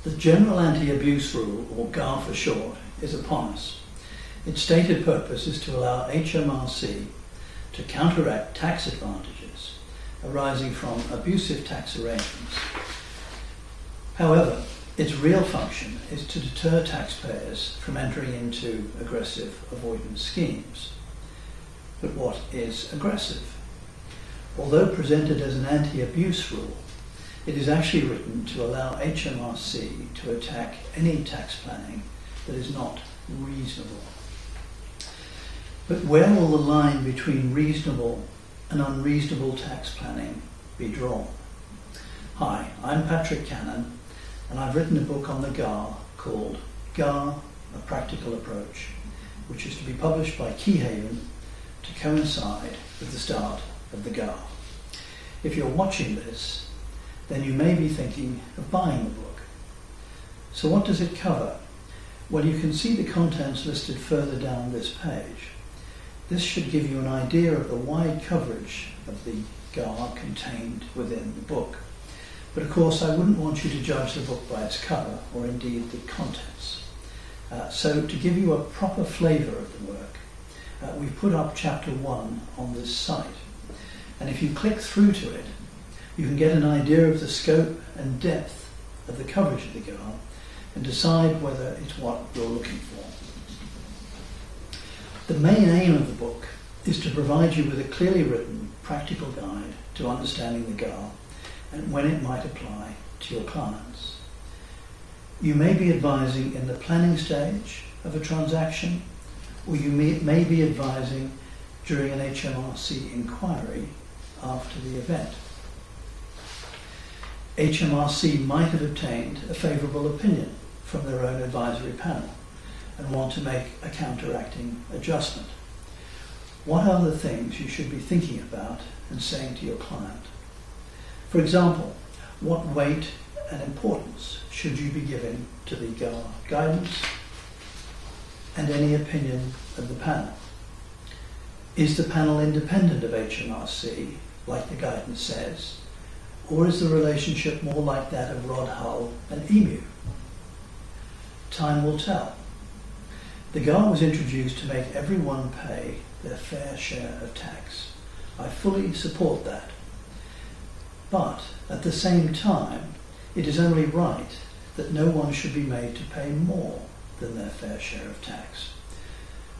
The General Anti-Abuse Rule, or Gaar for short, is upon us. Its stated purpose is to allow HMRC to counteract tax advantages arising from abusive tax arrangements. However, its real function is to deter taxpayers from entering into aggressive avoidance schemes. But what is aggressive? Although presented as an anti-abuse rule, it is actually written to allow HMRC to attack any tax planning that is not reasonable. But where will the line between reasonable and unreasonable tax planning be drawn? Hi, I'm Patrick Cannon, and I've written a book on the Gaar called Gaar, A Practical Approach, which is to be published by Keyhaven to coincide with the start of the Gaar. If you're watching this, then you may be thinking of buying the book. So what does it cover? Well, you can see the contents listed further down this page. This should give you an idea of the wide coverage of the Gaar contained within the book. But of course, I wouldn't want you to judge the book by its cover, or indeed the contents. So to give you a proper flavour of the work, we've put up chapter 1 on this site. And if you click through to it, you can get an idea of the scope and depth of the coverage of the Gaar and decide whether it's what you're looking for. The main aim of the book is to provide you with a clearly written, practical guide to understanding the Gaar and when it might apply to your clients. You may be advising in the planning stage of a transaction, or you may be advising during an HMRC inquiry after the event. HMRC might have obtained a favourable opinion from their own advisory panel and want to make a counteracting adjustment. What are the things you should be thinking about and saying to your client? For example, what weight and importance should you be giving to the Gaar guidance and any opinion of the panel? Is the panel independent of HMRC, like the guidance says, or is the relationship more like that of Rod Hull and EMU? Time will tell. The Gaar was introduced to make everyone pay their fair share of tax. I fully support that. But at the same time, it is only right that no one should be made to pay more than their fair share of tax.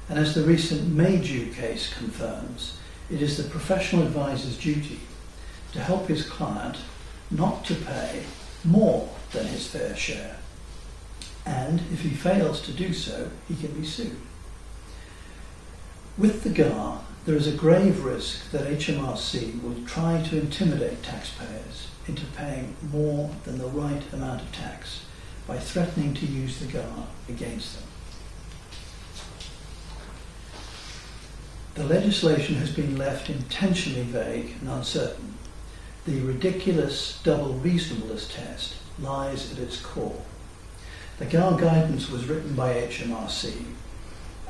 And as the recent Maydew case confirms, it is the professional advisor's duty to help his client not to pay more than his fair share. And if he fails to do so, he can be sued. With the Gaar, there is a grave risk that HMRC will try to intimidate taxpayers into paying more than the right amount of tax by threatening to use the Gaar against them. The legislation has been left intentionally vague and uncertain. The ridiculous double reasonableness test lies at its core. The Gaar guidance was written by HMRC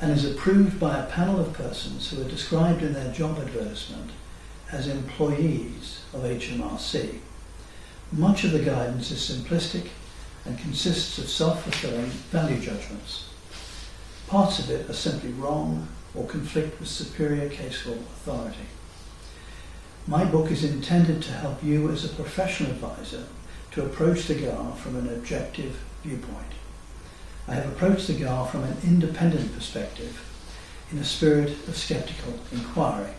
and is approved by a panel of persons who are described in their job advertisement as employees of HMRC. Much of the guidance is simplistic and consists of self-fulfilling value judgments. Parts of it are simply wrong or conflict with superior case law authority. My book is intended to help you as a professional advisor to approach the Gaar from an objective viewpoint. I have approached the Gaar from an independent perspective in a spirit of skeptical inquiry.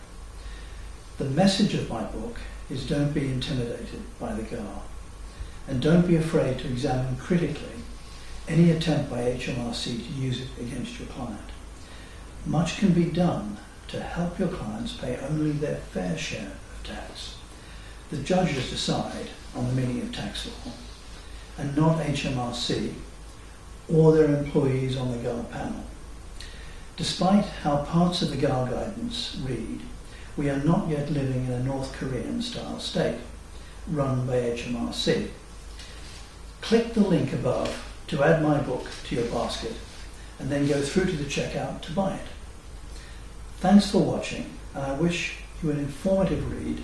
The message of my book is don't be intimidated by the Gaar, and don't be afraid to examine critically any attempt by HMRC to use it against your client. Much can be done to help your clients pay only their fair share of tax. The judges decide on the meaning of tax law, and not HMRC or their employees on the Gaar panel. Despite how parts of the Gaar guidance read, we are not yet living in a North Korean style state run by HMRC. Click the link above to add my book to your basket and then go through to the checkout to buy it. Thanks for watching, and I wish you an informative read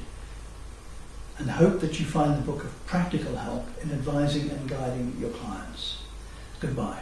and hope that you find the book of practical help in advising and guiding your clients. Goodbye.